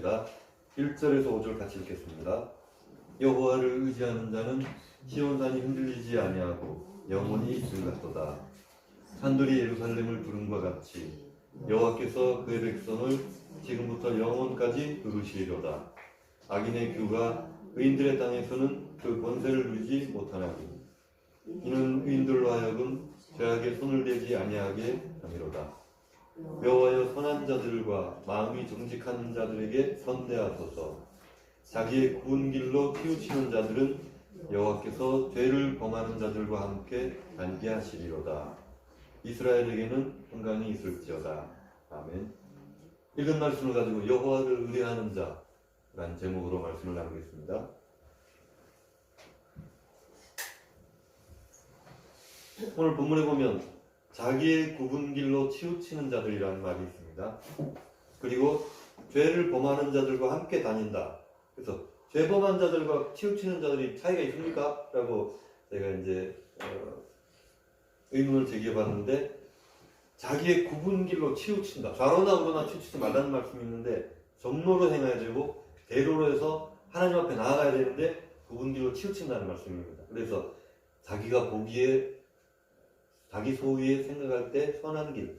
하겠습니다. 1절에서 5절 같이 읽겠습니다. 여호와를 의지하는 자는 시온산이 흔들리지 아니하고 영원히 즐겁도다. 산들이 예루살렘을 부름과 같이 여호와께서 그의 백성을 지금부터 영원까지 부르시리로다. 악인의 규가 의인들의 땅에서는 그 권세를 누리지 못하나니 이는 의인들로 하여금 죄악에 손을 대지 아니하게 함이로다. 여호와여 선한 자들과 마음이 정직한 자들에게 선대하소서. 자기의 구운 길로 치우치는 자들은 여호와께서 죄를 범하는 자들과 함께 단게 하시리로다. 이스라엘에게는 평강이 있을지어다. 아멘. 읽은 말씀을 가지고 여호와를 의뢰하는 자라는 제목으로 말씀을 나누겠습니다. 오늘 본문에 보면 자기의 굽은 길로 치우치는 자들이라는 말이 있습니다. 그리고 죄를 범하는 자들과 함께 다닌다. 그래서 죄 범한 자들과 치우치는 자들이 차이가 있습니까? 라고 제가 이제 의문을 제기해봤는데, 자기의 굽은 길로 치우친다. 좌로나 우로나 치우치지 말라는 말씀이 있는데 정로로 행해야 되고 대로로 해서 하나님 앞에 나아가야 되는데 굽은 길로 치우친다는 말씀입니다. 그래서 자기가 보기에 자기 소위에 생각할 때 선한 길.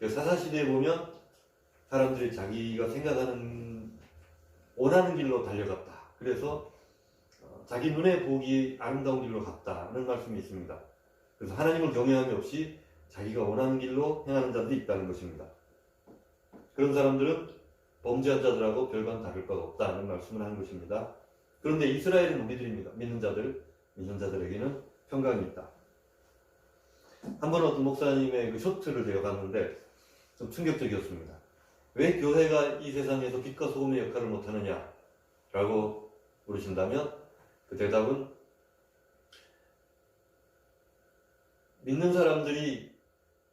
사사시대에 보면 사람들이 자기가 생각하는 원하는 길로 달려갔다. 그래서 자기 눈에 보기 아름다운 길로 갔다는 말씀이 있습니다. 그래서 하나님을 경외함이 없이 자기가 원하는 길로 행하는 자들이 있다는 것입니다. 그런 사람들은 범죄한 자들하고 별반 다를 바가 없다는 말씀을 하는 것입니다. 그런데 이스라엘은 우리들입니다. 믿는 자들에게는 평강이 있다. 한 번 어떤 목사님의 그 쇼트를 제가 봤는데 좀 충격적이었습니다. 왜 교회가 이 세상에서 빛과 소금의 역할을 못하느냐 라고 물으신다면 그 대답은 믿는 사람들이,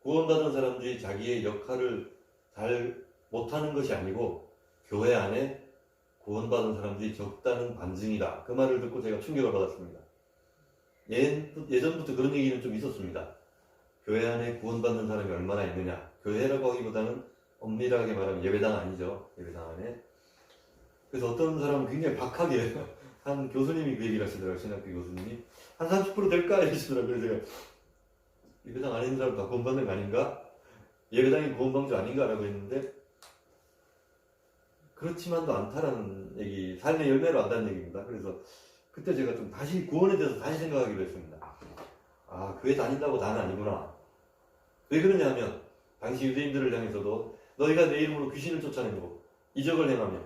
구원받은 사람들이 자기의 역할을 잘 못하는 것이 아니고 교회 안에 구원받은 사람들이 적다는 반증이다. 그 말을 듣고 제가 충격을 받았습니다. 예전부터 그런 얘기는 좀 있었습니다. 교회 안에 구원받는 사람이 얼마나 있느냐. 교회라고 하기보다는 엄밀하게 말하면 예배당 아니죠. 예배당 안에. 그래서 어떤 사람은 굉장히 박하게 한 교수님이 그 얘기를 하시더라고요. 신학교 교수님이. 한 30% 될까? 이러시더라고요. 그래서 제가 예배당 안에 있는 사람 다 구원받는 거 아닌가? 예배당이 구원방주 아닌가? 라고 했는데 그렇지만도 않다라는 얘기, 삶의 열매로 안다는 얘기입니다. 그래서 그때 제가 좀 다시 구원에 대해서 다시 생각하기로 했습니다. 아, 교회 다닌다고 다는 아니구나. 왜 그러냐 하면 당시 유대인들을 향해서도 너희가 내 이름으로 귀신을 쫓아내고 이적을 행하며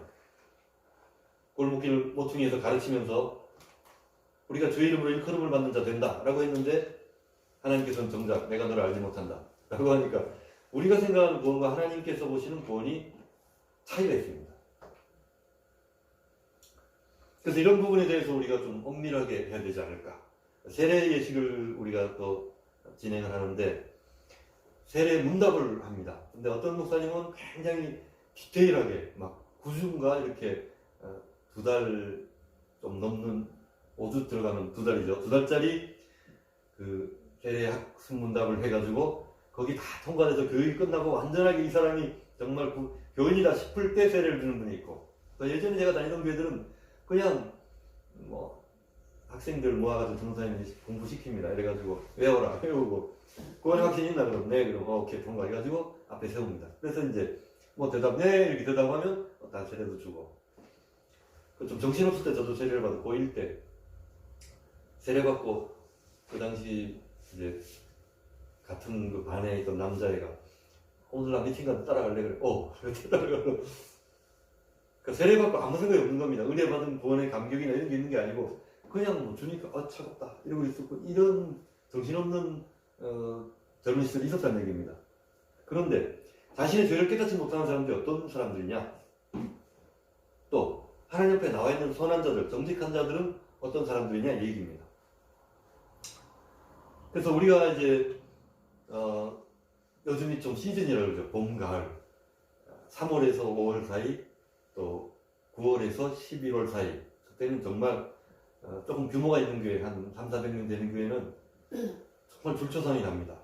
골목길 모퉁이에서 가르치면서 우리가 주의 이름으로 일컬음을 받는 자 된다 라고 했는데 하나님께서는 정작 내가 너를 알지 못한다 라고 하니까 우리가 생각하는 구원과 하나님께서 보시는 구원이 차이가 있습니다. 그래서 이런 부분에 대해서 우리가 좀 엄밀하게 해야 되지 않을까. 세례 예식을 우리가 또 진행을 하는데 세례 문답을 합니다. 근데 어떤 목사님은 굉장히 디테일하게 막 9주인가 이렇게 2달 좀 넘는 5주 들어가면 2달이죠. 2달짜리 그 세례 학습 문답을 해가지고 거기 다 통과돼서 교육이 끝나고 완전하게 이 사람이 정말 교인이다 싶을 때 세례를 주는 분이 있고, 또 예전에 제가 다니던 교회들은 그냥 뭐 학생들 모아가지고 전도사님이 공부시킵니다. 이래가지고 외워라 외우고 구원의 확신이 있나 그러면 네 그럼 오케이 통과 해가지고 앞에 세웁니다. 그래서 이제 뭐 대답 네 이렇게 대답하면 다 세례도 주고, 좀 정신없을 때 저도 세례를 받고 고1 때 세례 받고 그 당시 이제 같은 그 반에 있던 남자애가 오늘 나 미팅 가서 따라갈래 그래. 이렇게 따라가고. 그 세례 받고 아무 생각이 없는 겁니다. 은혜 받은 구원의 감격이나 이런 게 있는 게 아니고 그냥 뭐 주니까 차갑다 이러고 있었고, 이런 정신없는 젊은 시절이 있었다는 얘기입니다. 그런데 자신의 죄를 깨닫지 못하는 사람들이 어떤 사람들이냐, 또 하나님 앞에 나와 있는 선한 자들, 정직한 자들은 어떤 사람들이냐 이 얘기입니다. 그래서 우리가 이제 요즘이 좀 시즌이라고 그러죠. 봄, 가을. 3월에서 5월 사이, 또 9월에서 11월 사이. 그때는 정말 조금 규모가 있는 교회, 한 300~400명 되는 교회는 정말 줄초선이 납니다.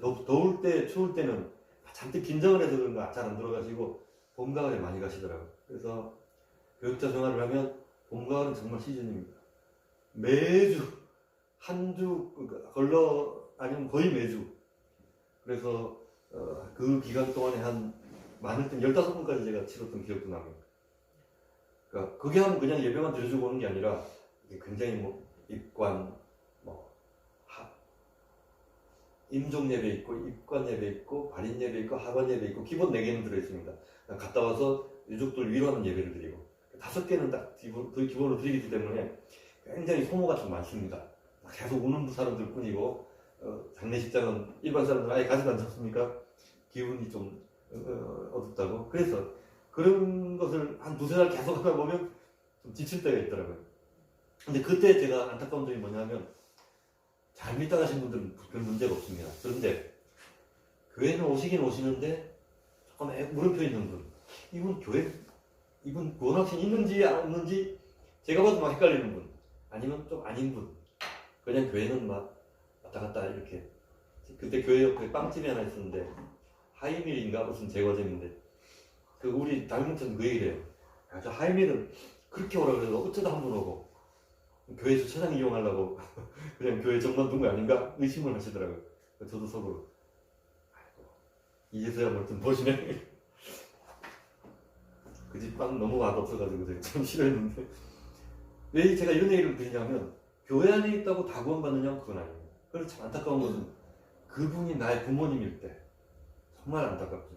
더울 때, 추울 때는 잔뜩 긴장을 해서 그런가 잘 안 들어가시고 봄, 가을에 많이 가시더라고요. 그래서 교육자 생활을 하면 봄, 가을은 정말 시즌입니다. 매주 한 주 걸러 아니면 거의 매주. 그래서 그 기간 동안에 한 많을 땐 15번까지 제가 치렀던 기억도 납니다. 그러니까 그게 하면 그냥 예배만 드려주고 오는 게 아니라 굉장히 뭐 입관, 뭐 임종 예배 있고 입관 예배 있고 발인 예배 있고 하관 예배 있고 기본 4개는 들어있습니다. 갔다 와서 유족들 위로하는 예배를 드리고 5개는 딱 기본으로 드리기 때문에 굉장히 소모가 좀 많습니다. 계속 우는 사람들 뿐이고 장례식장은 일반 사람들 아예 가지도 않습니까? 기분이 좀 어둡다고. 그래서 그런 것을 한 2-3달 계속 하다 보면 좀 지칠 때가 있더라고요. 근데 그때 제가 안타까운 점이 뭐냐면 잘 밀당하신 분들은 별 문제가 없습니다. 그런데 교회는 오시긴 오시는데 조금 물음표 있는 분, 이분 구원확신 있는지 없는지 제가 봐도 막 헷갈리는 분, 아니면 좀 아닌 분, 그냥 교회는 막 왔다 갔다 이렇게. 그때 교회 옆에 빵집이 하나 있었는데 하이밀인가 무슨 제과점인데 우리 담임목사님 그 얘기를 해요. 저 하이밀은 그렇게 오라 그래서 어쩌다 한 번 오고 교회 주차장 이용하려고 그냥 교회 정만 둔 거 아닌가 의심을 하시더라고요. 저도 속으로 아이고 이제서야 뭘 좀 보시네. 그 집 빵 너무 맛없어가지고 제가 참 싫어했는데 왜 제가 이런 얘기를 드리냐면 교회 안에 있다고 다 구원받느냐 그건 아닙니다. 그래서 참 안타까운 것은 그분이 나의 부모님일 때 정말 안타깝죠.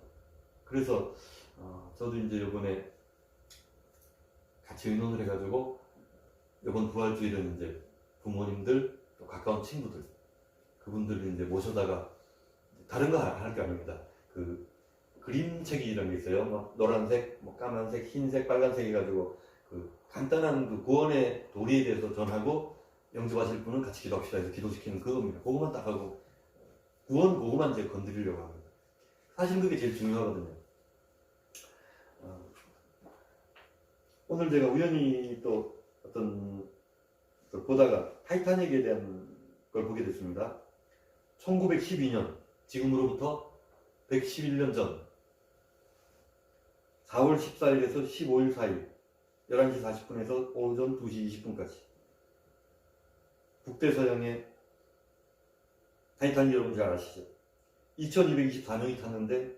그래서 저도 이제 이번에 같이 의논을 해가지고 이번 부활주일은 이제 부모님들 또 가까운 친구들 그분들을 이제 모셔다가 다른 거 할 게 아닙니다. 그 그림책이라는 게 있어요. 뭐 노란색, 뭐 까만색, 흰색, 빨간색 해가지고 그 간단한 그 구원의 도리에 대해서 전하고 영접하실 분은 같이 기도합시다 해서 기도시키는 그겁니다. 그거만 딱 하고 구원 그거만 이제 건드리려고 합니다. 사실 그게 제일 중요하거든요. 오늘 제가 우연히 또 어떤 보다가 타이타닉에 대한 걸 보게 됐습니다. 1912년 지금으로부터 111년 전 4월 14일에서 15일 사이 11시 40분에서 오전 2시 20분까지 북대서양의 타이타닉 여러분 잘 아시죠? 2224명이 탔는데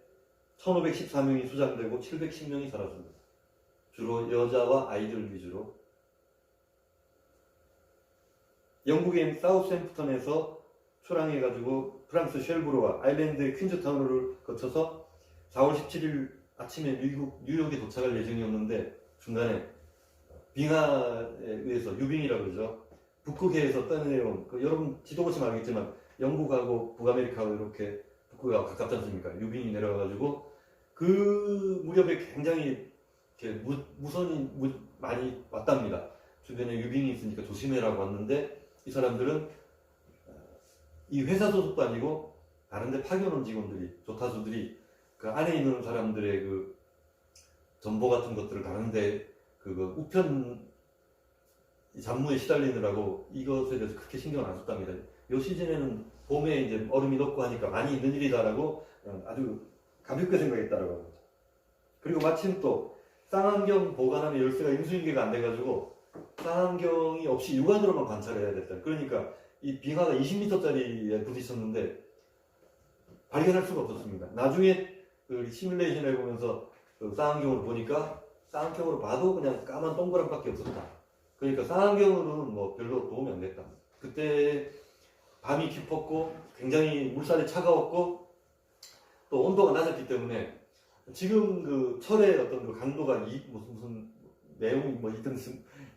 1514명이 수장되고 710명이 살았습니다. 주로 여자와 아이들 위주로. 영국의 사우샘프턴에서 출항해가지고 프랑스 쉘브로와 아일랜드의 퀸즈타운을 거쳐서 4월 17일 아침에 미국 뉴욕에 도착할 예정이었는데 중간에 빙하에 의해서 유빙이라고 그러죠. 북극해에서 떠내려온 여러분 지도 보시면 알겠지만 영국하고 북아메리카하고 이렇게 북극하고 가깝지 않습니까? 유빙이 내려와가지고 그 무렵에 굉장히 이렇게 무선이 많이 왔답니다. 주변에 유빙이 있으니까 조심해라고 왔는데 이 사람들은 이 회사 소속도 아니고 다른데 파견온 직원들이 조타수들이 그 안에 있는 사람들의 그 정보 같은 것들을 다른데 그 우편 잡무에 시달리느라고 이것에 대해서 그렇게 신경을 안 썼답니다. 이 시즌에는 봄에 이제 얼음이 녹고 하니까 많이 있는 일이다라고 아주 가볍게 생각했다라고 합니다. 그리고 마침 또 쌍안경 보관함의 열쇠가 인수인계가 안 돼가지고 쌍안경이 없이 육안으로만 관찰해야 됐다. 그러니까 이 빙하가 20m짜리에 부딪혔는데 발견할 수가 없었습니다. 나중에 그 시뮬레이션을 해보면서 그 쌍안경으로 보니까 쌍안경으로 봐도 그냥 까만 동그랗게 없었다. 그러니까 쌍안경으로는 뭐 별로 도움이 안 됐다. 그때 밤이 깊었고 굉장히 물살이 차가웠고 또 온도가 낮았기 때문에 지금 그 철의 어떤 그 강도가 무슨 내용이 뭐 있든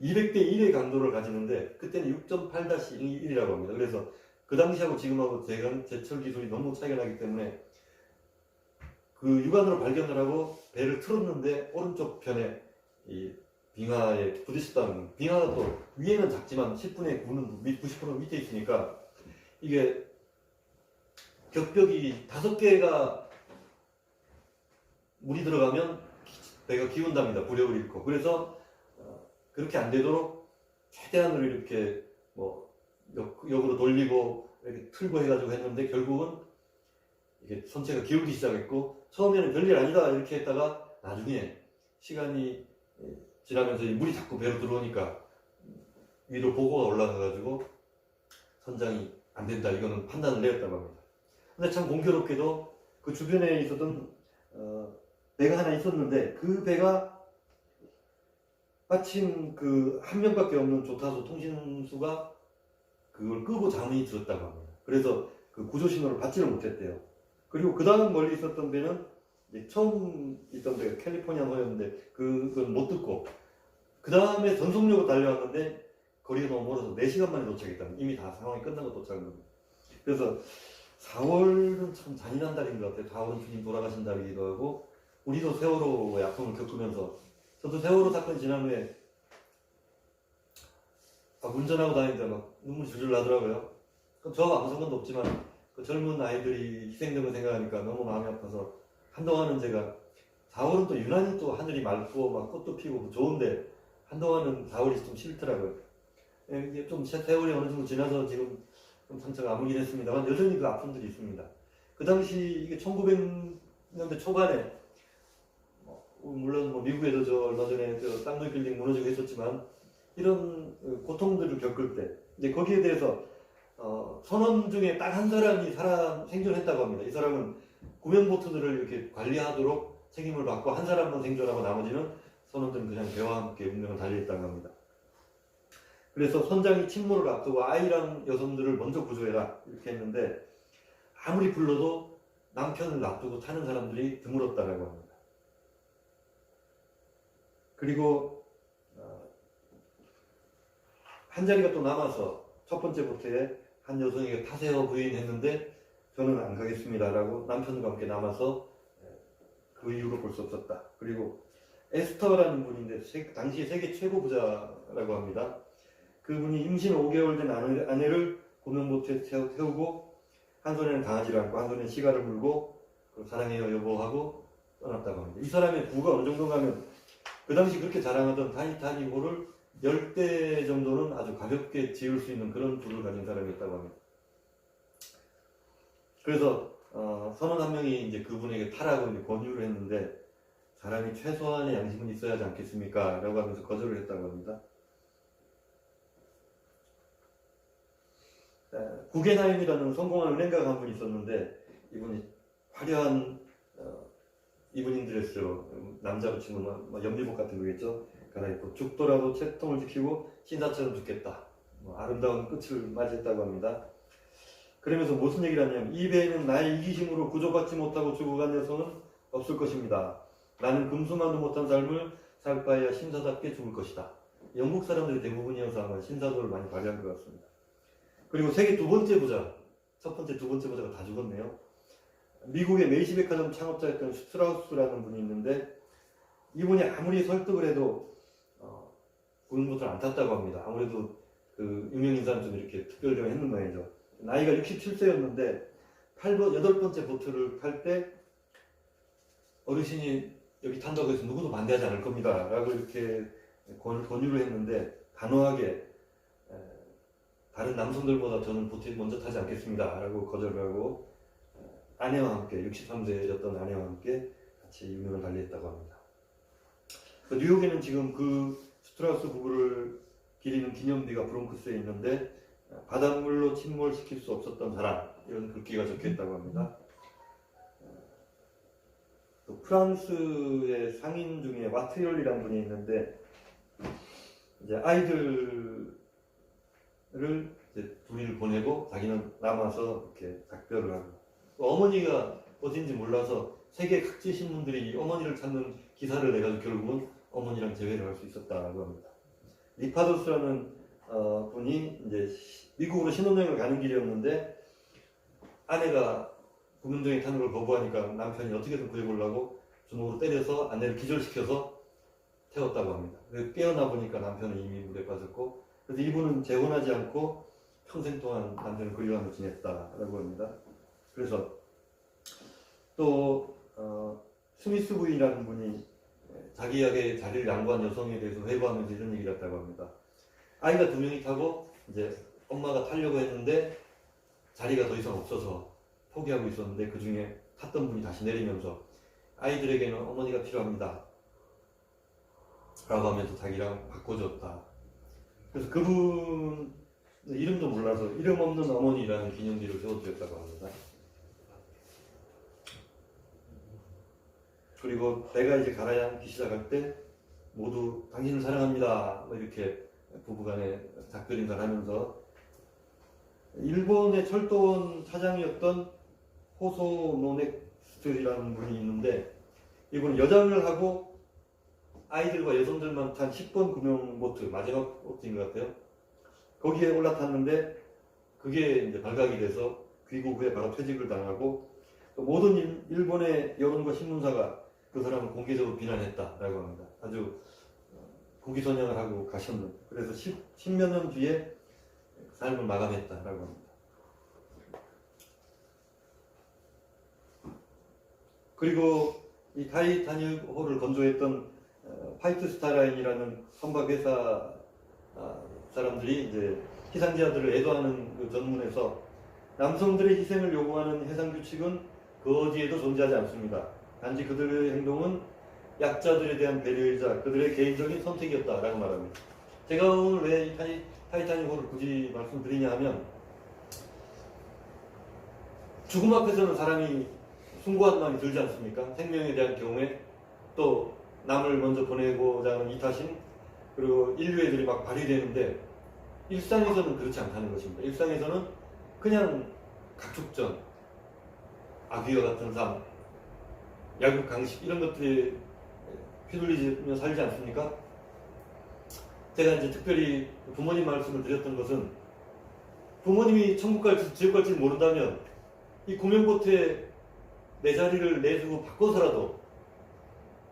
200대 1의 강도를 가지는데 그때는 6.8-1이라고 합니다. 그래서 그 당시하고 지금하고 제철 기술이 너무 차이가 나기 때문에 그 육안으로 발견을 하고 배를 틀었는데 오른쪽 편에 이 빙하에 부딪혔다는. 빙하가 또 위에는 작지만 10분의 9는 90%는 밑에 있으니까 이게 격벽이 5개가 물이 들어가면 배가 기운답니다. 부력을 잃고. 그래서 그렇게 안 되도록 최대한으로 이렇게 뭐 역으로 돌리고 이렇게 틀고 해가지고 했는데 결국은 이게 선체가 기울기 시작했고 처음에는 별일 아니다 이렇게 했다가 나중에 시간이 지나면서 이 물이 자꾸 배로 들어오니까 위로 보고가 올라가가지고 선장이 안 된다, 이거는 판단을 내렸다고 합니다. 근데 참 공교롭게도 그 주변에 있었던 배가 하나 있었는데, 그 배가 마침 그 한 명밖에 없는 조타수 통신수가 그걸 끄고 자문이 들었다고 합니다. 그래서 그 구조 신호를 받지를 못했대요. 그리고 그 다음 멀리 있었던 배는 이제 처음 있던 데가 캘리포니아 호였는데 그건 못 듣고, 그 다음에 전속력으로 달려왔는데 거리가 너무 멀어서 4시간 만에 도착했다. 이미 다 상황이 끝나고 도착한 겁니다. 그래서 4월은 참 잔인한 달인 것 같아요. 4월은 주님 돌아가신 달이기도 하고, 우리도 세월호의 아픔을 겪으면서, 저도 세월호 사건 지난 후에 운전하고 다니는데 막 눈물이 줄줄 나더라고요. 저 아무 상관도 없지만 그 젊은 아이들이 희생된 걸 생각하니까 너무 마음이 아파서, 한동안은 제가 4월은 또 유난히 또 하늘이 맑고 막 꽃도 피고 좋은데 한동안은 4월이 좀 싫더라고요. 이게 좀 세월이 어느 정도 지나서 지금 좀 상처가 아물긴 했습니다만 여전히 그 아픔들이 있습니다. 그 당시 이게 1900년대 초반에 물론 뭐 미국에도 저 얼마 전에 저 쌍둥이 빌딩 무너지고 했었지만, 이런 고통들을 겪을 때 이제 거기에 대해서 선원 중에 딱 한 사람이 생존했다고 합니다. 이 사람은 구명보트들을 이렇게 관리하도록 책임을 받고 한 사람만 생존하고 나머지는 선원들은 그냥 배와 함께 운명을 달리했다고 합니다. 그래서 선장이 침몰을 앞두고 아이랑 여성들을 먼저 구조해라 이렇게 했는데, 아무리 불러도 남편을 놔두고 타는 사람들이 드물었다라고 합니다. 그리고 한 자리가 또 남아서 첫 번째 보트에 한 여성에게 타세요 부인했는데, 저는 안 가겠습니다라고 남편과 함께 남아서 그 이후로 볼 수 없었다. 그리고 에스터라는 분인데 당시 세계 최고 부자라고 합니다. 그분이 임신 5개월 된 아내를 고명보트에 태우고 한 손에는 강아지를 안고 한 손에는 시가를 물고 사랑해요 여보 하고 떠났다고 합니다. 이 사람의 부가 어느 정도인가 하면, 그 당시 그렇게 자랑하던 타이타닉호를 10대 정도는 아주 가볍게 지을 수 있는 그런 부를 가진 사람이었다고 합니다. 그래서 선원 한 명이 이제 그분에게 타라고 이제 권유를 했는데, 사람이 최소한의 양심은 있어야 하지 않겠습니까? 라고 하면서 거절을 했다고 합니다. 구겐하임이라는 성공한 은행가가 한 분 있었는데, 이분이 화려한 이브닝 드레스로, 남자로 치면 연미복 같은 거겠죠, 갈아입고 죽더라도 채통을 지키고 신사처럼 죽겠다, 아름다운 끝을 맞이했다고 합니다. 그러면서 무슨 얘기를 하냐면, 이 배에는 나의 이기심으로 구조받지 못하고 죽어간 여성은 없을 것입니다. 나는 금수만도 못한 삶을 살 바에야 신사답게 죽을 것이다. 영국 사람들이 대부분이어서 아마 신사도를 많이 발휘한 것 같습니다. 그리고 세계 두 번째 부자, 첫 번째, 두 번째 부자가 다 죽었네요. 미국의 메이시 백화점 창업자였던 슈트라우스라는 분이 있는데, 이분이 아무리 설득을 해도 구명보트를 안 탔다고 합니다. 아무래도 그 유명인사는 좀 이렇게 특별히 했는 모양이죠. 나이가 67세였는데 8번째 보트를 탈 때 어르신이 여기 탄다고 해서 누구도 반대하지 않을 겁니다 라고 이렇게 권유를 했는데, 단호하게 다른 남성들보다 저는 보트에 먼저 타지 않겠습니다 라고 거절을 하고, 아내와 함께 63세였던 아내와 함께 같이 유명을 달리했다고 합니다. 뉴욕에는 지금 그 스트라우스 부부를 기리는 기념비가 브롱크스에 있는데, 바닷물로 침몰시킬 수 없었던 사람, 이런 글귀가 적혀있다고 합니다. 또 프랑스의 상인 중에 와트열이라는 분이 있는데, 이제 아이들을 이제 둘이를 보내고 자기는 남아서 이렇게 작별을 하고, 어머니가 어딘지 몰라서 세계 각지 신문들이 어머니를 찾는 기사를 내가지고 결국은 어머니랑 재회를 할 수 있었다고 합니다. 리파도스라는 분이 이제 미국으로 신혼여행을 가는 길이었는데, 아내가 구명조에 타는 걸 거부하니까 남편이 어떻게든 구해보려고 주먹으로 때려서 아내를 기절시켜서 태웠다고 합니다. 깨어나 보니까 남편은 이미 물에 빠졌고, 그래서 이분은 재혼하지 않고 평생 동안 남편을 그리워하며 지냈다라고 합니다. 그래서 또 스미스 부인이라는 분이 자기에게 자리를 양보한 여성에 대해서 회고하면서 이런 얘기를 했다고 합니다. 아이가 2명이 타고 이제 엄마가 타려고 했는데 자리가 더 이상 없어서 포기하고 있었는데, 그 중에 탔던 분이 다시 내리면서 아이들에게는 어머니가 필요합니다. 2명이 더 이상 못 타겠습니다. 2명이 더 이상 못 타겠습니다. 라고 이렇게 하면서 자기랑 바꿔줬다. 그래서 그분 이름도 몰라서 이름 없는 어머니라는 기념비를 세워드렸다고 합니다. 그리고 내가 이제 가라야 앉기 시작할 때 모두 당신을 사랑합니다. 뭐 이렇게 부부간에 작별인사를 하면서 일본의 철도원 차장이었던 호소 노넥스트라는 분이 있는데 이분은 여장을 하고 아이들과 여성들만 탄 10번 구명보트 마지막 보트인 것 같아요. 거기에 올라탔는데 그게 이제 발각이 돼서 귀국 후에 바로 퇴직을 당하고 또 모든 일본의 여론과 신문사가 그 사람을 공개적으로 비난했다라고 합니다. 아주 국위선양을 하고 가셨는데 그래서 10몇 년 뒤에 삶을 마감했다라고 합니다. 그리고 이 타이타닉호를 건조했던 화이트 스타라인이라는 선박회사 사람들이 이제 희생자들을 애도하는 그 전문에서 남성들의 희생을 요구하는 해상 규칙은 그 어디에도 존재하지 않습니다. 단지 그들의 행동은 약자들에 대한 배려이자 그들의 개인적인 선택이었다라고 말합니다. 제가 오늘 왜 이 타이타닉호를 굳이 말씀드리냐 하면 죽음 앞에서는 사람이 숭고한 마음이 들지 않습니까? 생명에 대한 경우에 또 남을 먼저 보내고자 하는 이타심 그리고 인류애들이 막 발휘되는데 일상에서는 그렇지 않다는 것입니다. 일상에서는 그냥 각축전, 아귀와 같은 삶, 약육 강식 이런 것들이 휘둘리며 살지 않습니까? 제가 이제 특별히 부모님 말씀을 드렸던 것은 부모님이 천국 갈지 지옥 갈지 모른다면 이 구명보트에 내 자리를 내주고 바꿔서라도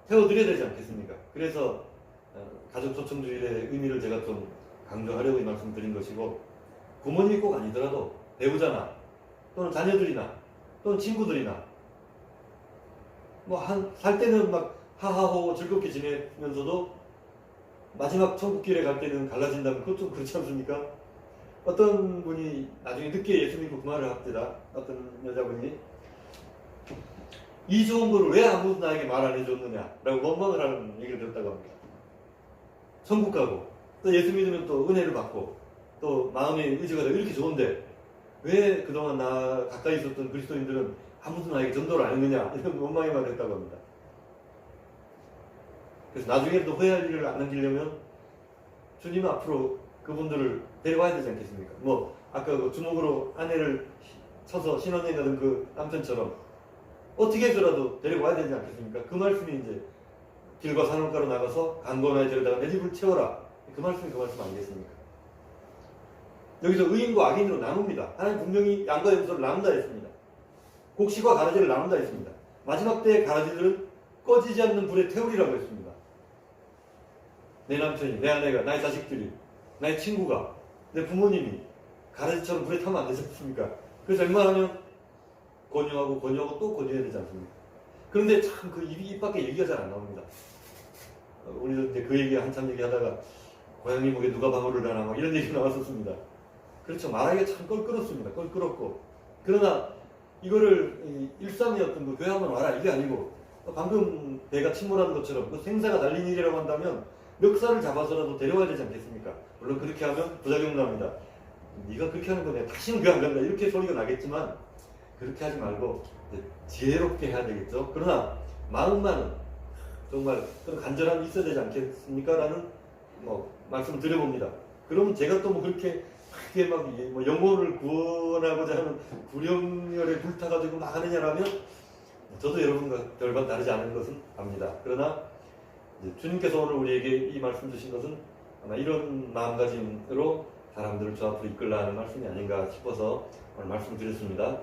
태워드려야 되지 않겠습니까? 그래서 가족 초청주일의 의미를 제가 좀 강조하려고 이 말씀 드린 것이고 부모님이 꼭 아니더라도 배우자나 또는 자녀들이나 또는 친구들이나 뭐 살 때는 막 하하호 즐겁게 지내면서도 마지막 천국길에 갈 때는 갈라진다면 그것 좀 그렇지 않습니까? 어떤 분이 나중에 늦게 예수 믿고 그 말을 합니다. 어떤 여자분이 이 좋은 거를 왜 아무도 나에게 말 안 해줬느냐 라고 원망을 하는 얘기를 들었다고 합니다. 천국 가고 또 예수 믿으면 또 은혜를 받고 또 마음의 의지가 이렇게 좋은데 왜 그동안 나 가까이 있었던 그리스도인들은 아무도 나에게 전도를 안 했느냐 이런 원망의 말을 했다고 합니다. 그래서 나중에도 후회할 일을 안 남기려면 주님 앞으로 그분들을 데려와야 되지 않겠습니까? 뭐 아까 그 주먹으로 아내를 쳐서 신혼여행 가던 그 남편처럼 어떻게 해서라도 데리고 와야 되지 않겠습니까? 그 말씀이 이제 길과 산업가로 나가서 강건하에 데려다가 내 집을 채워라. 그 말씀이 그 말씀 아니겠습니까? 여기서 의인과 악인으로 나눕니다. 하나님 분명히 양과 염소를 나눈다 했습니다. 곡식과 가라지를 나눈다 했습니다. 마지막 때의 가라지들은 꺼지지 않는 불에 태우리라고 했습니다. 내 남편이, 내 아내가, 나의 자식들이, 나의 친구가, 내 부모님이 가라지처럼 불에 타면 안 되지 않습니까? 그래서 웬만하면 권유하고 또 권유해야 되지 않습니까? 그런데 참 그 입 밖에 얘기가 잘 안 나옵니다. 우리도 이제 그 얘기 한참 얘기하다가 고양이 목에 누가 방울을 하나 막 이런 얘기 나왔었습니다. 그렇죠. 말하기가 참 껄끄럽습니다. 껄끄럽고. 그러나 이거를 일상의 어떤 그 교회 한번 와라 이게 아니고 방금 배가 침몰하는 것처럼 그 생사가 달린 일이라고 한다면 멱살을 잡아서라도 데려와야 되지 않겠습니까? 물론 그렇게 하면 부작용 나옵니다. 네가 그렇게 하는 거 내가 다시는 교회 안 간다 이렇게 소리가 나겠지만 그렇게 하지 말고 지혜롭게 해야 되겠죠. 그러나 마음만은 정말 그런 간절함이 있어야 되지 않겠습니까? 라는 말씀을 드려봅니다. 그러면 제가 또 뭐 그렇게 크게 막 영혼을 구원하고자 하는 구령열에 불타가지고 막 하느냐라면 저도 여러분과 별반 다르지 않은 것은 압니다. 그러나 주님께서 오늘 우리에게 이 말씀 주신 것은 아마 이런 마음가짐으로 사람들을 주 앞으로 이끌라 하는 말씀이 아닌가 싶어서 오늘 말씀드렸습니다.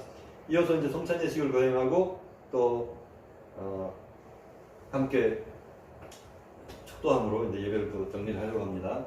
이어서 이제 성찬 예식을 거행하고 또 함께 축도함으로 이제 예배를 또 정리를 하려고 합니다.